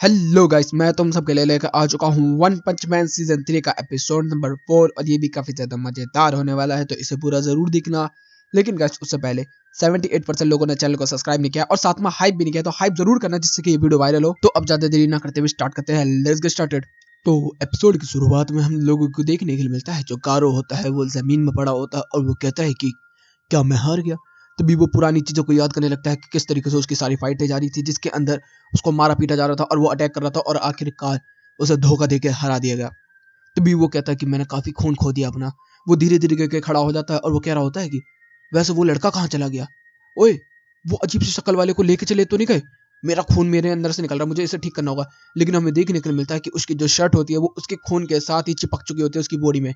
Hello guys, मैं तुम सबके लिए लेकर आ चुका हूँ वन पंच मैन सीजन 3 का एपिसोड नंबर 4 और ये भी काफी ज्यादा मजेदार होने वाला है, तो इसे पूरा जरूर देखना। लेकिन गाइस उससे पहले 78% लोगों ने चैनल को सब्सक्राइब नहीं किया और साथ में हाइप भी नहीं किया, तो हाइप जरूर करना जिससे कि ये वीडियो वायरल हो। तो अब ज्यादा देरी ना करते हुए स्टार्ट करते हैं। Let's get started. तो एपिसोड की शुरुआत में हम लोगों को देखने के लिए मिलता है जो गारो होता है वो जमीन में पड़ा होता है और वो कहता है कि क्या मैं हार गया। तभी वो पुरानी चीजों को याद करने लगता है कि किस तरीके से उसकी सारी फाइटें जा रही थी, जिसके अंदर उसको मारा पीटा जा रहा था और वो अटैक कर रहा था और आखिरकार उसे धोखा देके हरा दिया गया। तभी वो कहता है कि मैंने काफी खून खो दिया अपना। वो धीरे धीरे करके खड़ा हो जाता है और वो कह रहा होता है कि वैसे वो लड़का कहाँ चला गया। ओए, वो अजीब सी शक्ल वाले को लेके चले तो नहीं गए। मेरा खून मेरे अंदर से निकल रहा है, मुझे इसे ठीक करना होगा। लेकिन हमें देखने को मिलता है कि उसकी जो शर्ट होती है वो उसके खून के साथ ही चिपक चुकी होती है उसकी बॉडी में।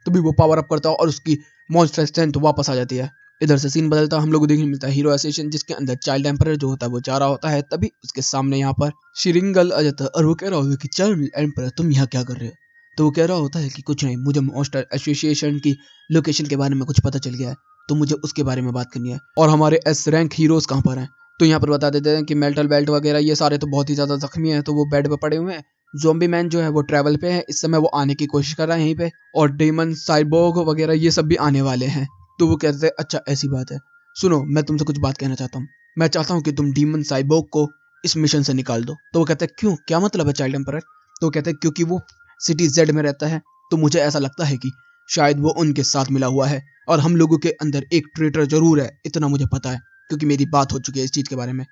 तभी वो पावर अप करता है और उसकी मॉन्स्टर स्ट्रेंथ वापस आ जाती है। इधर से सीन बदलता हम लोग को देखने मिलता है हीरो एसोसिएशन, जिसके अंदर चाइल्ड एम्पर जो होता है वो जा रहा होता है। तभी उसके सामने यहाँ पर शिरिंगल आ जाता है और वो कह रहा होता है कि चाइल्ड एम्पर तुम यहाँ क्या कर रहे हो। तो वो कह रहा होता है कि कुछ नहीं, मुझे मॉन्स्टर एसोसिएशन की लोकेशन के बारे में कुछ पता चल गया है, तो मुझे उसके बारे में बात करनी है। और हमारे एस रैंक हीरोज कहाँ पर हैं। तो यहाँ पर बता देते हैं कि मेल्टल बेल्ट वगैरह ये सारे तो बहुत ही ज्यादा जख्मी हैं, तो वो बेड पे पड़े हुए हैं। ज़ॉम्बी मैन जो है वो ट्रैवल पे है इस समय, वो आने की कोशिश कर रहा है यहीं पे। और डेमन साइबोर्ग वगैरह ये सब भी आने वाले हैं। तो वो कहते हैं अच्छा ऐसी बात है, सुनो मैं तुमसे कुछ बात कहना चाहता हूँ। मैं चाहता हूँ कि तुम डीमन साइबोर्ग को इस मिशन से निकाल दो। तो वो कहते हैं क्यों, क्या मतलब है चाइल्ड एम्परर। तो वो कहते हैं क्योंकि वो सिटी जेड में रहता है, तो मुझे ऐसा लगता है कि शायद वो उनके साथ मिला हुआ है और हम लोगों के अंदर एक ट्रेटर जरूर है, इतना मुझे पता है क्योंकि मेरी बात हो चुकी है इस चीज के बारे में।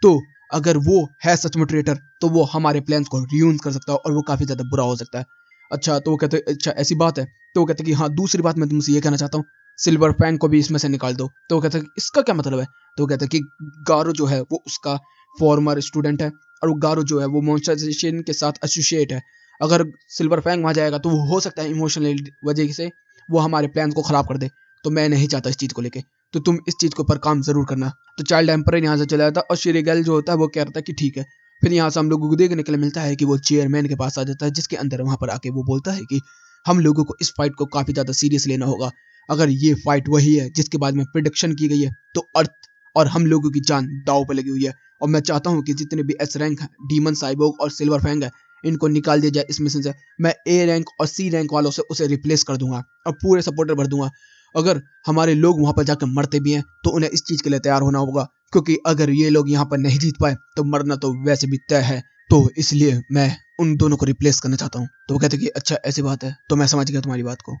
तो अगर वो है सच में ट्रेटर तो वो हमारे प्लान्स को रियूज कर सकता है और वो काफी ज्यादा बुरा हो सकता है। अच्छा, तो वो कहते हैं अच्छा ऐसी बात है। तो वो कहते हैं कि हाँ, दूसरी बात मैं तुमसे ये कहना चाहता हूँ, सिल्वर फैंग को भी इसमें से निकाल दो। तो वो कहते हैं इसका क्या मतलब है। तो वो कहते हैं कि गारो जो है वो उसका फॉर्मर स्टूडेंट है और वो गारो जो है वो मॉन्स्टराइजेशन के साथ एसोसिएट है। अगर सिल्वर फैंग वहां जाएगा तो वो हो सकता है इमोशनल वजह से वो हमारे प्लान्स को खराब कर दे, तो मैं नहीं चाहता इस चीज को लेके, तो तुम इस चीज के ऊपर काम जरूर करना। तो चाइल्ड एम्पर यहाँ से चला जाता और शिरिगल जो होता है वो कह रहा था कि ठीक है। फिर यहाँ से हम लोगों को देखने के लिए मिलता है कि वो चेयरमैन के पास आ जाता है, जिसके अंदर वहां पर आके वो बोलता है कि हम लोगों को इस फाइट को काफी ज्यादा सीरियस लेना होगा। अगर ये फाइट वही है जिसके बारे में प्रिडिक्शन की गई है तो अर्थ और हम लोगों की जान दाव पर लगी हुई है। और मैं चाहता हूँ कि जितने भी एस रैंक है, डीमन साइबोर्ग और सिल्वर फैंग है, इनको निकाल दिया जाए इस मिशन से। मैं ए रैंक और सी रैंक वालों से उसे रिप्लेस कर दूंगा और पूरे सपोर्टर भर दूंगा। अगर हमारे लोग वहां पर जाकर मरते भी हैं तो उन्हें इस चीज के लिए तैयार होना होगा, क्योंकि अगर ये लोग यहाँ पर नहीं जीत पाए तो मरना तो वैसे भी तय है। तो इसलिए मैं उन दोनों को रिप्लेस करना चाहता हूँ। तो वो कहते कि अच्छा ऐसी बात है, तो मैं समझ गया तुम्हारी बात को।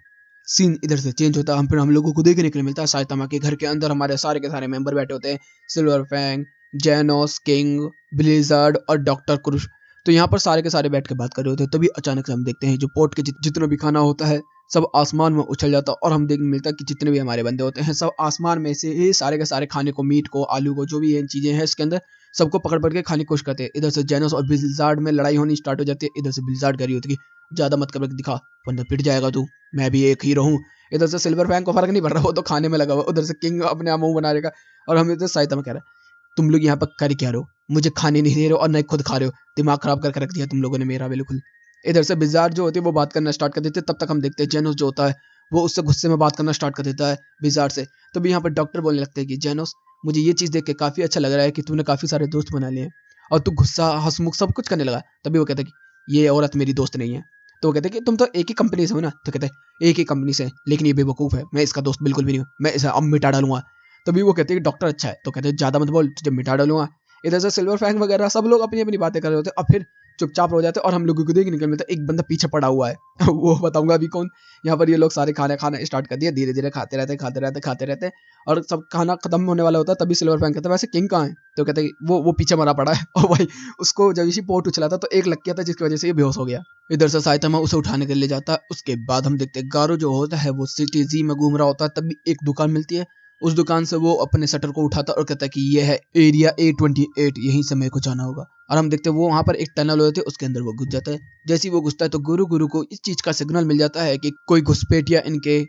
सीन इधर से चेंज होता है, हम लोगों को देखने के लिए मिलता है साइतामा के घर के अंदर हमारे सारे के सारे मेंबर बैठे होते हैं। Silver Fang, Genos, King, Blizzard और डॉक्टर क्रूश। तो यहाँ पर सारे के सारे बैठ के बात कर रहे होते हैं। तभी अचानक से हम देखते हैं जो पोर्ट के जितना भी खाना होता है सब आसमान में उछल जाता है और हम देखने मिलता है कि जितने भी हमारे बंदे होते हैं सब आसमान में से ही सारे के सारे खाने को, मीट को, आलू को, जो भी ये चीजें हैं इसके अंदर, सबको पकड़ पकड़ के खाने की कोशिश करते हैं। इधर से जेनोस और ब्लिजार्ड में लड़ाई होनी स्टार्ट हो जाती है। इधर से ब्लिजार्ड कह रही होती है कि ज्यादा मत कर दिखा वरना पिट जाएगा तू, मैं भी एक हीरो हूँ। इधर से सिल्वर फैंग को फर्क नहीं पड़ रहा, वो तो खाने में लगा हुआ। उधर से किंग अपने आप मुंह बना रहेगा और हम इधर साइतामा कह रहा है तुम लोग यहाँ पर कर क्या रहे हो, मुझे खाने नहीं दे रहे हो और न खुद खा रहे हो, दिमाग खराब करके रख दिया तुम लोगों ने मेरा बिल्कुल। इधर से बिजार जो होती है वो बात करना स्टार्ट कर देते हैं। तब तक हम देखते हैं जेनोस जो होता है वो उससे गुस्से में बात करना स्टार्ट कर देता है बिजार से। तभी यहाँ पर डॉक्टर बोलने लगते हैं कि जेनोस, मुझे ये चीज देख के काफी अच्छा लग रहा है कि तूने काफी सारे दोस्त बना लिए और तू गुस्सा हंसमुख सब कुछ करने लगा। तभी वो कहता है कि ये औरत मेरी दोस्त नहीं है। तो वो कहते हैं कि तुम तो एक ही कंपनी से हो ना। तो कहते हैं एक ही कंपनी से, लेकिन ये बेवकूफ है, मैं इसका दोस्त बिल्कुल भी नहीं हूँ, मैं इसे अब मिटा डालूंगा। तभी वो कहते हैं कि डॉक्टर अच्छा है। तो कहते हैं ज्यादा मत बोल, तुझे मिटा डालूंगा। इधर से सिल्वर फैंग वगैरह सब लोग अपनी अपनी बातें कर रहे होते हैं और फिर चुपचाप हो जाते हैं और हम लोगों को देखने को मिलता है एक बंदा पीछे पड़ा हुआ है वो बताऊंगा अभी कौन। यहाँ पर ये लोग सारे खाना खाना स्टार्ट कर दिया, धीरे धीरे खाते रहते खाते रहते खाते रहते और सब खाना खत्म होने वाला होता है। तभी सिल्वर फैंग कहता है वैसे किंग कहाँ है। तो कहते हैं वो पीछे मरा पड़ा है और भाई उसको जब इसी पोर्ट उछला था तो एक लग गया था जिसकी वजह से ये बेहोश हो गया। इधर से साइतामा उसे उठाने के लिए जाता है। उसके बाद हम देखते हैं गारो जो होता है वो सिटी जी में घूम रहा होता है। तभी एक दुकान मिलती है, उस दुकान से वो अपने शटर को उठाता और कहता है कि ये है एरिया A28, यहीं से मेरे को जाना होगा। और हम देखते हैं वो वहां पर एक टनल होते है, उसके अंदर वो घुस जाता है। जैसे ही वो घुसता है तो गुरु गुरु को इस चीज का सिग्नल मिल जाता है कि कोई घुसपैठिया इनके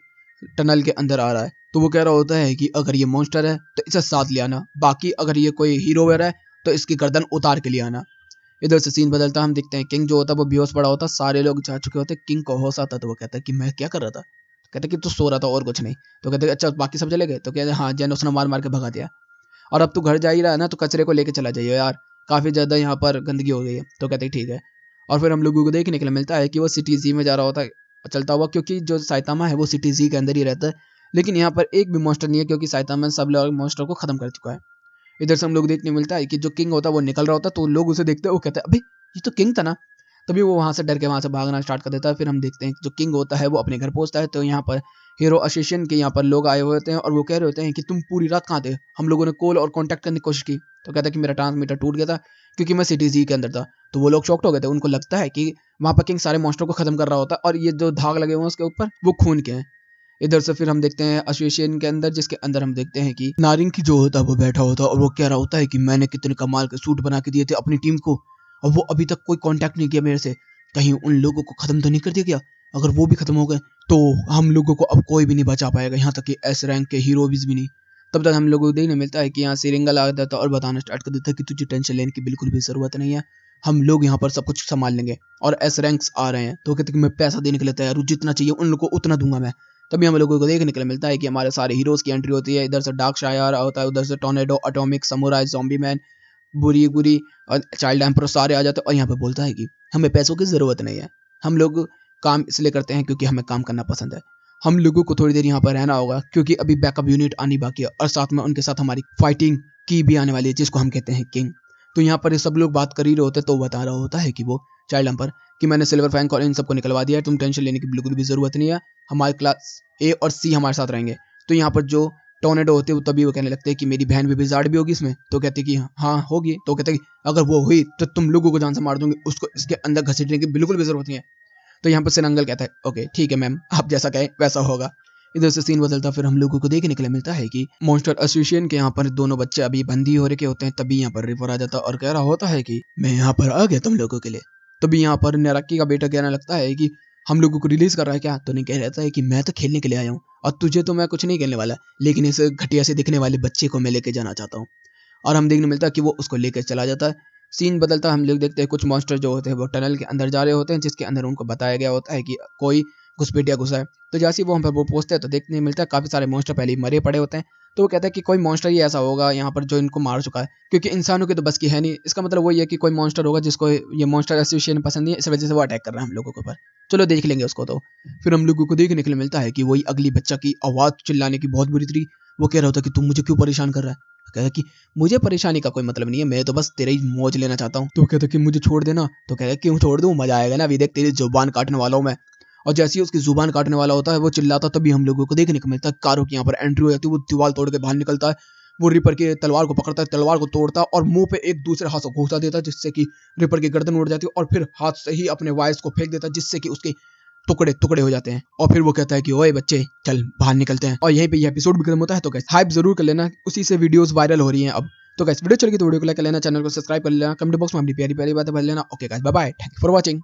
टनल के अंदर आ रहा है। तो वो कह रहा होता है कि अगर ये मॉन्स्टर है तो इसे साथ ले आना, बाकी अगर ये कोई हीरो वगैरह है तो इसकी गर्दन उतार के लिए आना। इधर से सीन बदलता हम देखते हैं किंग जो होता है वो बेहोश पड़ा होता, सारे लोग जा चुके होते। किंग को होश आता तो वो कहता है कि मैं क्या कर रहा था। कहते कि तू सो रहा था और कुछ नहीं। तो कहते अच्छा बाकी सब चले गए। तो कहते हाँ, जेनोस ने मार मार के भगा दिया और अब तू घर जा ही रहा है ना तो कचरे को लेके चला जाइए यार, काफ़ी ज़्यादा यहाँ पर गंदगी हो गई है। तो कहते हैं ठीक है, और फिर हम लोगों को देखने के लिए मिलता है कि वो सिटी जी में जा रहा होता है चलता हुआ, क्योंकि जो साइतामा है वो सिटी जी के अंदर ही रहता है, लेकिन यहाँ पर एक भी मॉन्स्टर नहीं है क्योंकि साइतामा सब लोग मॉन्स्टर को खत्म कर चुका है। इधर से हम लोग देखने मिलता है कि जो किंग होता है वो निकल रहा होता है, तो लोग उसे देखते हैं, वो कहते हैं अभी ये तो किंग था ना। तभी वो वहाँ से डर के वहाँ से भागना स्टार्ट कर देता है। फिर हम देखते हैं जो किंग होता है वो अपने घर पहुँचता है, तो यहाँ पर हीरो एसोसिएशन के यहाँ पर लोग आए हुए होते हैं और वो कह रहे होते हैं कि तुम पूरी रात कहाँ थे, हम लोगों ने कॉल और कांटेक्ट करने की कोशिश की। तो कहता है कि मेरा ट्रांसमीटर टूट गया था क्योंकि मैं सिटी जी के अंदर था। तो वो लोग शॉक्ड हो गए थे, उनको लगता है कि वहाँ पर किंग सारे मॉन्स्टर को खत्म कर रहा होता है और ये जो धाग लगे हुए हैं उसके ऊपर वो खून के हैं। इधर से फिर हम देखते हैं एसोसिएशन के अंदर, जिसके अंदर हम देखते हैं कि नारिंग की जो होता है वो बैठा होता है और वो कह रहा होता है कि मैंने कितने कमाल के सूट बना के दिए थे अपनी टीम को और वो अभी तक कोई कांटेक्ट नहीं किया मेरे से, कहीं उन लोगों को खत्म तो नहीं कर दिया गया? अगर वो भी खत्म हो गए तो हम लोगों को अब कोई भी नहीं बचा पाएगा, यहाँ तक कि एस रैंक के हीरोज भी नहीं। तब तक हम लोगों को देखने मिलता है कि यहाँ सिरिंगल आ जाता है और बताना स्टार्ट कर देता है कि तुझे टेंशन लेने की बिल्कुल भी जरूरत नहीं है, हम लोग यहाँ पर सब कुछ संभाल लेंगे और एस रैंक्स आ रहे हैं। तो कहते कि मैं पैसा देने के लिए तैयार हूँ, जितना चाहिए उन लोगों को उतना दूंगा मैं। तभी हम लोगों को देखने के लिए मिलता है कि हमारे सारे हीरोज की एंट्री होती है। इधर से डार्क शायर होता है, उधर से tornado, atomic, samurai, zombie man, बुरी गुरी और चाइल्ड एम्परर सारे आ जाते हैं और यहाँ पे बोलता है कि हमें पैसों की ज़रूरत नहीं है, हम लोग काम इसलिए करते हैं क्योंकि हमें काम करना पसंद है। हम लोगों को थोड़ी देर यहाँ पर रहना होगा क्योंकि अभी बैकअप यूनिट आनी बाकी है और साथ में उनके साथ हमारी फाइटिंग की भी आने वाली है जिसको हम कहते हैं किंग। तो यहाँ पर ये सब लोग बात कर ही रहे होते हैं, तो बता रहा होता है कि वो चाइल्ड एम्पर कि मैंने सिल्वर फैंक और इन सबको निकलवा दिया है, तुम टेंशन लेने की बिल्कुल भी ज़रूरत नहीं है, हमारे क्लास ए और सी हमारे साथ रहेंगे। तो यहाँ पर जो टोर्नेडो होते हैं तभी वो कहने लगते हैं कि मेरी बहन भी विजार्ड भी होगी इसमें। तो कहते हैं कि हाँ होगी। तो कहते हैं कि अगर वो हुई तो तुम लोगों को जान से मार दूंगी, उसको इसके अंदर घसीटने की बिल्कुल भी जरूरत नहीं है। तो यहाँ पर सिरंगल कहता है ओके ठीक है मैम, आप जैसा कहें वैसा होगा। इधर से सीन बदलता फिर हम लोगों को देखने के लिए मिलता है कि मॉन्स्टर एसोसिएशन के यहाँ पर दोनों बच्चे अभी बंदी हो रखे होते हैं। तभी यहाँ पर रिवर आ जाता है और कह रहा होता है कि मैं यहाँ पर आ गया तुम लोगों के लिए। तभी यहाँ पर नरक्की का बेटा कहने लगता है कि हम लोगों को रिलीज कर रहा है क्या? तो नहीं कह रहता है कि मैं तो खेलने के लिए आया हूँ और तुझे तो मैं कुछ नहीं कहने वाला, लेकिन इस घटिया से दिखने वाले बच्चे को मैं लेके जाना चाहता हूँ। और हम देखने मिलता है कि वो उसको लेकर चला जाता है। सीन बदलता है, हम लोग देखते हैं कुछ मॉन्स्टर जो होते हैं वो टनल के अंदर जा रहे होते हैं, जिसके अंदर उनको बताया गया होता है कि कोई घुसपैठिया घुसा है। तो जैसे ही वो हम पर वो पहुंचते हैं तो देखने मिलता है काफ़ी सारे मॉन्स्टर पहले ही मरे पड़े होते हैं। तो वो कहता है कि कोई मॉन्स्टर ही ऐसा होगा यहाँ पर जो इनको मार चुका है, क्योंकि इंसानों की तो बस की है नहीं। इसका मतलब वही है कि कोई मॉन्स्टर होगा जिसको ये मॉन्स्टर एसोसिएशन पसंद नहीं है, इस वजह से वो अटैक कर रहा है हम लोगों के ऊपर। चलो देख लेंगे उसको। तो फिर हम लोगों को देखने के लिए मिलता है कि वही अगली बच्चा की आवाज़ चिल्लाने की बहुत बुरी थी। वो कह रहा होता कि तुम मुझे क्यों परेशान कर रहा है? कहता कि मुझे परेशानी का कोई मतलब नहीं है, मैं तो बस तेरे ही मौज लेना चाहता हूँ। तो कहता कि मुझे छोड़ देना। तो कहता क्यों छोड़ दूँ, मजा आएगा ना, अभी देख तेरी जुबान काटने वाला हूँ मैं। और जैसे ही उसकी जुबान काटने वाला होता है वो चिल्लाता, तभी हम लोगों को देखने को मिलता है कारों की यहाँ पर एंट्री हो जाती है। वो दीवार तोड़ के बाहर निकलता है, वो रिपर की तलवार को पकड़ता है, तलवार को तोड़ता है और मुंह पे एक दूसरे हाथ से घुसा देता है, जिससे कि रिपर की गर्दन उड़ जाती है और फिर हाथ से ही अपने वायर्स को फेंक देता है, जिससे कि उसके टुकड़े टुकड़े हो जाते हैं। और फिर वो कहता है कि ओए बच्चे चल बाहर निकलते हैं। और यहीं पे ये एपिसोड भी खत्म होता है। तो गाइस हाइप जरूर कर लेना, उसी से वीडियोस वायरल हो रही हैं अब। तो गाइस वीडियो चल गई तो वीडियो को लाइक कर लेना, चैनल को सब्सक्राइब कर लेना, कमेंट बॉक्स में अपनी प्यारी प्यारी बातें भर लेना। Okay guys bye bye, thank you for watching.